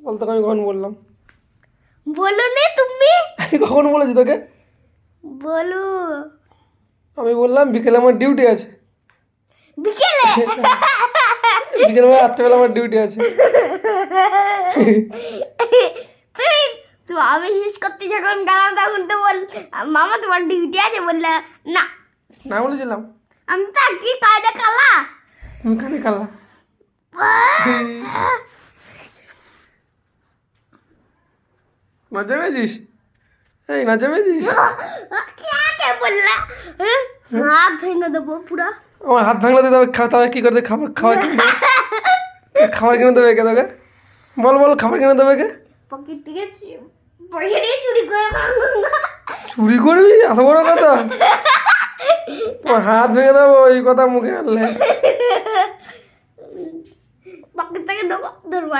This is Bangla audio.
বল তোকে আমি কখন বললাম? বলো নে তুমি। আমি কখন বলেছি তোকে? বলো। আমি বললাম বিকেলে আমার ডিউটি আছে। বিকেলে? বিকেলবেলা রাত্রেবেলা আমার ডিউটি আছে। তুমি আমি হিস করতে যখন গেলাম তখন তো বল মামা তোমার ডিউটি আছে, বললে না। না বলেছিলাম? আমি তো কি কায়দা কালা। তুমি কানে কালা। লজ্জা পেয়েছিস? এই লজ্জা পেয়েছিস? কে বললা? হাত ভেঙে দেবো পুরা। আমার হাত ভাঙলে তবে তাহলে কি করতে? খাবার খাবার কিনে দেবে? খাবার কিনে দেবে কে তোকে? বল বল, খাবার কিনে দেবে কে? পকেট থেকে পয়সা দিয়ে চুরি করে ভাঙবো। চুরি করবি? এত বড় কথা? তোমার হাত ভেঙে দেবো এই কথা মুখে আনলে। পকেট থেকে নেবো, ধরবো।